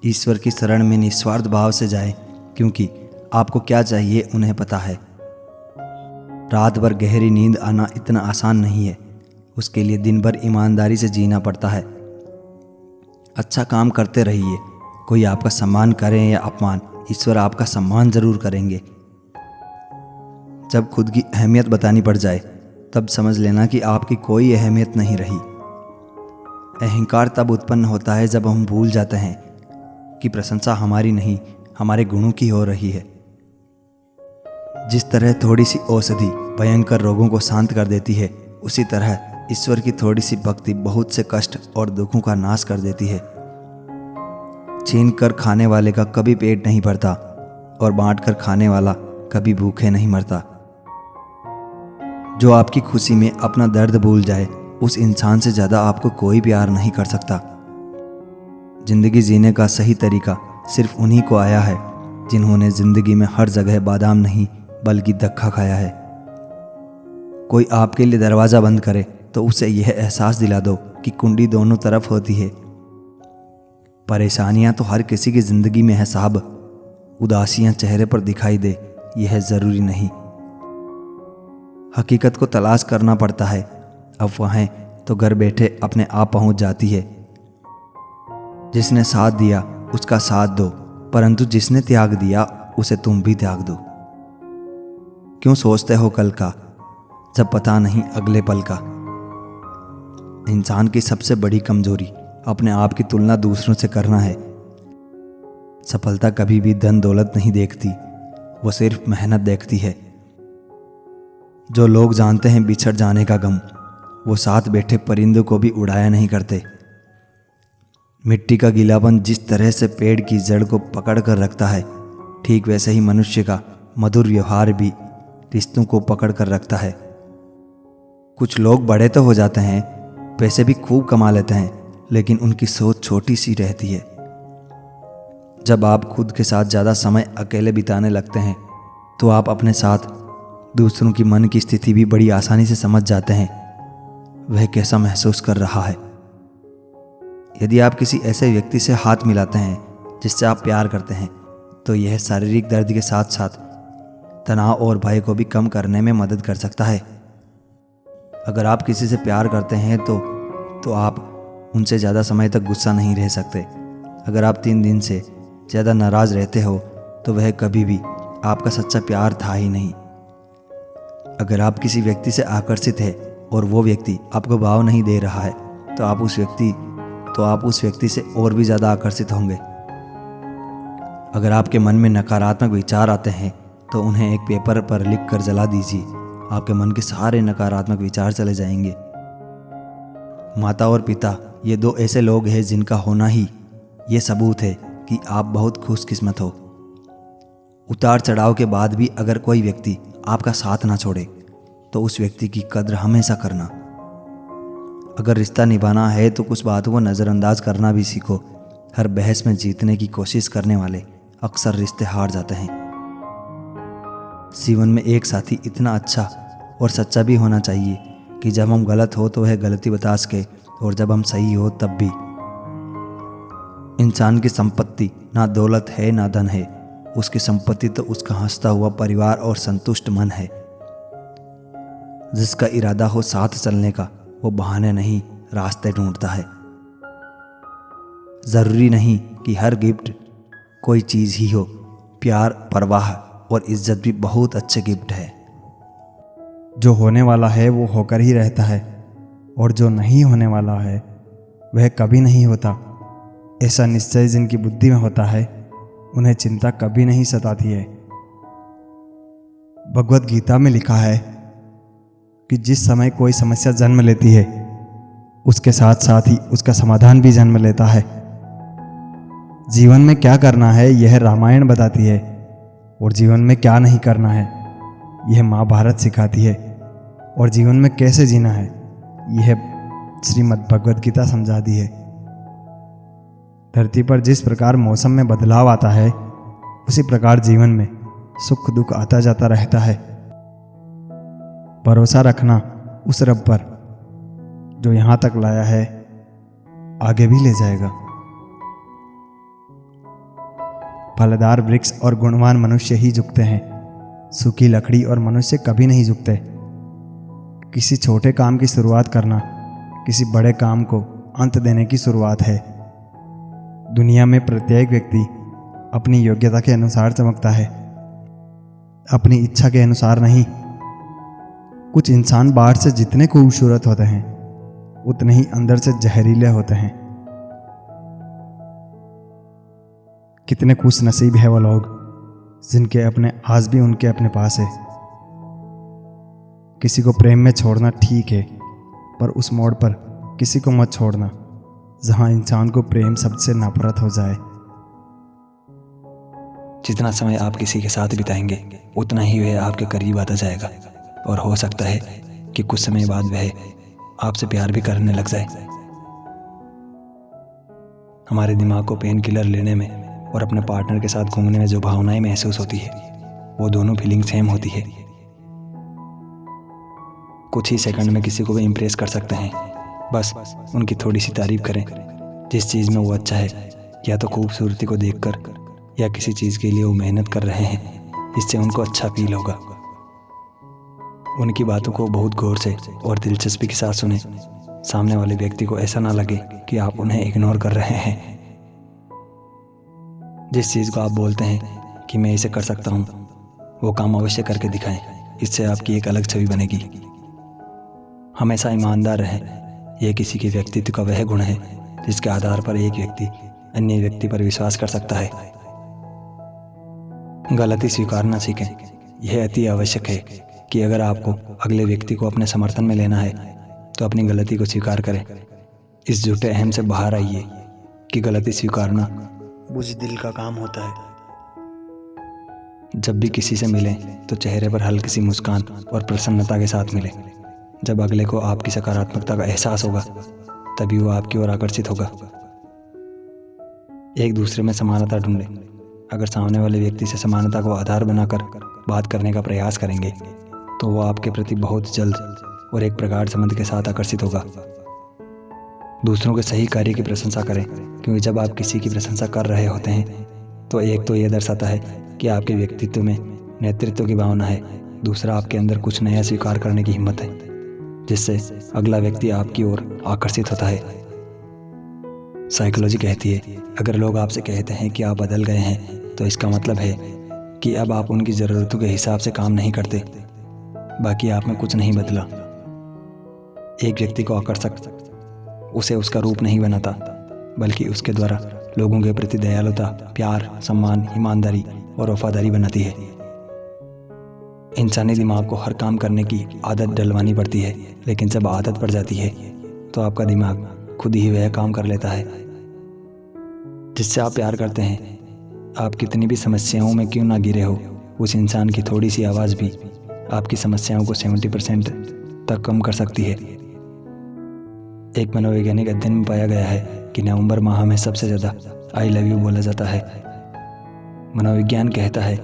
ईश्वर की शरण में निस्वार्थ भाव से जाएं, क्योंकि आपको क्या चाहिए उन्हें पता है। रात भर गहरी नींद आना इतना आसान नहीं है, उसके लिए दिन भर ईमानदारी से जीना पड़ता है। अच्छा काम करते रहिए, कोई आपका सम्मान करे या अपमान, ईश्वर आपका सम्मान जरूर करेंगे। जब खुद की अहमियत बतानी पड़ जाए तब समझ लेना कि आपकी कोई अहमियत नहीं रही। अहंकार तब उत्पन्न होता है जब हम भूल जाते हैं कि प्रशंसा हमारी नहीं, हमारे गुणों की हो रही है। जिस तरह थोड़ी सी औषधि भयंकर रोगों को शांत कर देती है, उसी तरह ईश्वर की थोड़ी सी भक्ति बहुत से कष्ट और दुखों का नाश कर देती है। छीन कर खाने वाले का कभी पेट नहीं भरता और बांट कर खाने वाला कभी भूखे नहीं मरता। जो आपकी खुशी में अपना दर्द भूल जाए, उस इंसान से ज़्यादा आपको कोई प्यार नहीं कर सकता। जिंदगी जीने का सही तरीका सिर्फ उन्हीं को आया है जिन्होंने जिंदगी में हर जगह बादाम नहीं बल्कि धक्का खाया है। कोई आपके लिए दरवाज़ा बंद करे तो उसे यह एहसास दिला दो कि कुंडी दोनों तरफ होती है। परेशानियां तो हर किसी की ज़िंदगी में है साहब, उदासियां चेहरे पर दिखाई दे यह ज़रूरी नहीं। हकीकत को तलाश करना पड़ता है, अफवाहें तो घर बैठे अपने आप पहुंच जाती है। जिसने साथ दिया उसका साथ दो, परंतु जिसने त्याग दिया उसे तुम भी त्याग दो। क्यों सोचते हो कल का जब पता नहीं अगले पल का। इंसान की सबसे बड़ी कमजोरी अपने आप की तुलना दूसरों से करना है। सफलता कभी भी धन दौलत नहीं देखती, वो सिर्फ मेहनत देखती है। जो लोग जानते हैं बिछड़ जाने का गम, वो साथ बैठे परिंदों को भी उड़ाया नहीं करते। मिट्टी का गीलापन जिस तरह से पेड़ की जड़ को पकड़ कर रखता है, ठीक वैसे ही मनुष्य का मधुर व्यवहार भी रिश्तों को पकड़ कर रखता है। कुछ लोग बड़े तो हो जाते हैं, पैसे भी खूब कमा लेते हैं, लेकिन उनकी सोच छोटी सी रहती है। जब आप खुद के साथ ज़्यादा समय अकेले बिताने लगते हैं तो आप अपने साथ दूसरों की मन की स्थिति भी बड़ी आसानी से समझ जाते हैं, वह कैसा महसूस कर रहा है। यदि आप किसी ऐसे व्यक्ति से हाथ मिलाते हैं जिससे आप प्यार करते हैं, तो यह शारीरिक दर्द के साथ साथ तनाव और भय को भी कम करने में मदद कर सकता है। अगर आप किसी से प्यार करते हैं तो आप उनसे ज़्यादा समय तक गुस्सा नहीं रह सकते। अगर आप 3 दिन से ज़्यादा नाराज़ रहते हो तो वह कभी भी आपका सच्चा प्यार था ही नहीं। अगर आप किसी व्यक्ति से आकर्षित है और वो व्यक्ति आपको भाव नहीं दे रहा है तो आप उस व्यक्ति से और भी ज़्यादा आकर्षित होंगे। अगर आपके मन में नकारात्मक विचार आते हैं तो उन्हें एक पेपर पर लिख कर जला दीजिए, आपके मन के सारे नकारात्मक विचार चले जाएंगे। माता और पिता ये 2 ऐसे लोग हैं जिनका होना ही ये सबूत है कि आप बहुत खुशकिस्मत हो। उतार चढ़ाव के बाद भी अगर कोई व्यक्ति आपका साथ ना छोड़े तो उस व्यक्ति की कद्र हमेशा करना। अगर रिश्ता निभाना है तो कुछ बातों को नज़रअंदाज करना भी सीखो। हर बहस में जीतने की कोशिश करने वाले अक्सर रिश्ते हार जाते हैं। जीवन में एक साथी इतना अच्छा और सच्चा भी होना चाहिए कि जब हम गलत हो तो वह गलती बता सके और जब हम सही हो तब भी। इंसान की संपत्ति ना दौलत है ना धन है, उसकी संपत्ति तो उसका हंसता हुआ परिवार और संतुष्ट मन है। जिसका इरादा हो साथ चलने का, वो बहाने नहीं रास्ते ढूंढता है। जरूरी नहीं कि हर गिफ्ट कोई चीज़ ही हो, प्यार, परवाह और इज्जत भी बहुत अच्छे गिफ्ट है। जो होने वाला है वो होकर ही रहता है और जो नहीं होने वाला है वह कभी नहीं होता। ऐसा निश्चय जिनकी बुद्धि में होता है उन्हें चिंता कभी नहीं सताती है। भगवत गीता में लिखा है कि जिस समय कोई समस्या जन्म लेती है उसके साथ साथ ही उसका समाधान भी जन्म लेता है। जीवन में क्या करना है यह रामायण बताती है और जीवन में क्या नहीं करना है यह महाभारत सिखाती है, और जीवन में कैसे जीना है यह श्रीमद् भगवत गीता समझाती है। धरती पर जिस प्रकार मौसम में बदलाव आता है उसी प्रकार जीवन में सुख दुख आता जाता रहता है। भरोसा रखना उस रब पर जो यहाँ तक लाया है आगे भी ले जाएगा। फलदार वृक्ष और गुणवान मनुष्य ही झुकते हैं। सूखी लकड़ी और मनुष्य कभी नहीं झुकते। किसी छोटे काम की शुरुआत करना किसी बड़े काम को अंत देने की शुरुआत है। दुनिया में प्रत्येक व्यक्ति अपनी योग्यता के अनुसार चमकता है, अपनी इच्छा के अनुसार नहीं। कुछ इंसान बाहर से जितने खूबसूरत होते हैं उतने ही अंदर से जहरीले होते हैं। कितने खुश नसीब है वो लोग जिनके अपने आज भी उनके अपने पास है। किसी को प्रेम में छोड़ना ठीक है, पर उस मोड़ पर किसी को मत छोड़ना जहां इंसान को प्रेम शब्द से नफरत हो जाए। जितना समय आप किसी के साथ बिताएंगे उतना ही वह आपके करीब आता जाएगा, और हो सकता है कि कुछ समय बाद वह आपसे प्यार भी करने लग जाए। हमारे दिमाग को पेन किलर लेने में और अपने पार्टनर के साथ घूमने में जो भावनाएं महसूस होती है वो दोनों फीलिंग सेम होती है। कुछ ही सेकंड में किसी को भी इम्प्रेस कर सकते हैं, बस उनकी थोड़ी सी तारीफ करें। जिस चीज़ में वो अच्छा है, या तो खूबसूरती को देखकर या किसी चीज़ के लिए वो मेहनत कर रहे हैं, इससे उनको अच्छा फील होगा। उनकी बातों को बहुत गौर से और दिलचस्पी के साथ सुने। सामने वाले व्यक्ति को ऐसा ना लगे कि आप उन्हें इग्नोर कर रहे हैं। जिस चीज़ को आप बोलते हैं कि मैं इसे कर सकता हूँ, वो काम अवश्य करके दिखाएं। इससे आपकी एक अलग छवि बनेगी। हमेशा ईमानदार रहें। यह किसी के व्यक्तित्व का वह गुण है जिसके आधार पर एक व्यक्ति अन्य व्यक्ति पर विश्वास कर सकता है। गलती स्वीकारना सीखें। यह अति आवश्यक है कि अगर आपको अगले व्यक्ति को अपने समर्थन में लेना है तो अपनी गलती को स्वीकार करें। इस झूठे अहम से बाहर आइए कि गलती स्वीकारना बुज़दिल का काम होता है। जब भी किसी से मिलें तो चेहरे पर हल्की सी मुस्कान और प्रसन्नता के साथ मिलें। जब अगले को आपकी सकारात्मकता का एहसास होगा तभी वो आपकी ओर आकर्षित होगा। एक दूसरे में समानता ढूंढें। अगर सामने वाले व्यक्ति से समानता को आधार बनाकर बात करने का प्रयास करेंगे तो वो आपके प्रति बहुत जल्द और एक प्रगाढ़ संबंध के साथ आकर्षित होगा। दूसरों के सही कार्य की प्रशंसा करें, क्योंकि जब आप किसी की प्रशंसा कर रहे होते हैं तो एक तो यह दर्शाता है कि आपके व्यक्तित्व में नेतृत्व की भावना है, दूसरा आपके अंदर कुछ नया स्वीकार करने की हिम्मत है, जिससे अगला व्यक्ति आपकी ओर आकर्षित होता है। साइकोलॉजी कहती है, अगर लोग आपसे कहते हैं कि आप बदल गए हैं तो इसका मतलब है कि अब आप उनकी ज़रूरतों के हिसाब से काम नहीं करते, बाकी आप में कुछ नहीं बदला। एक व्यक्ति को आकर्षक उसे उसका रूप नहीं बनाता, बल्कि उसके द्वारा लोगों के प्रति दयालुता, प्यार, सम्मान, ईमानदारी और वफादारी बनाती है। इंसानी दिमाग को हर काम करने की आदत डलवानी पड़ती है, लेकिन जब आदत पड़ जाती है तो आपका दिमाग खुद ही वह काम कर लेता है जिससे आप प्यार करते हैं। आप कितनी भी समस्याओं में क्यों ना गिरे हो, उस इंसान की थोड़ी सी आवाज़ भी आपकी समस्याओं को 70% तक कम कर सकती है। एक मनोवैज्ञानिक अध्ययन में पाया गया है कि नवंबर माह में सबसे ज़्यादा आई लव यू बोला जाता है। मनोविज्ञान कहता है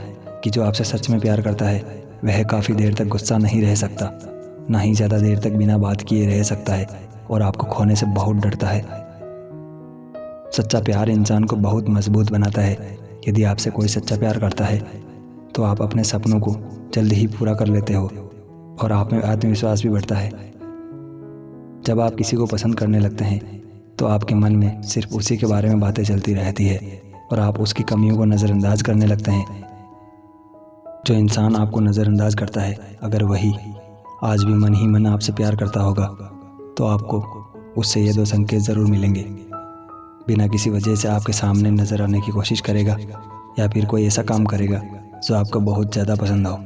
कि जो आपसे सच में प्यार करता है वह काफ़ी देर तक गुस्सा नहीं रह सकता, ना ही ज़्यादा देर तक बिना बात किए रह सकता है, और आपको खोने से बहुत डरता है। सच्चा प्यार इंसान को बहुत मजबूत बनाता है। यदि आपसे कोई सच्चा प्यार करता है तो आप अपने सपनों को जल्द ही पूरा कर लेते हो और आप में आत्मविश्वास भी बढ़ता है। जब आप किसी को पसंद करने लगते हैं तो आपके मन में सिर्फ उसी के बारे में बातें चलती रहती है और आप उसकी कमियों को नज़रअंदाज करने लगते हैं। जो इंसान आपको नज़रअंदाज करता है, अगर वही आज भी मन ही मन आपसे प्यार करता होगा तो आपको उससे ये 2 संकेत ज़रूर मिलेंगे। बिना किसी वजह से आपके सामने नज़र आने की कोशिश करेगा, या फिर कोई ऐसा काम करेगा जो आपको बहुत ज़्यादा पसंद हो।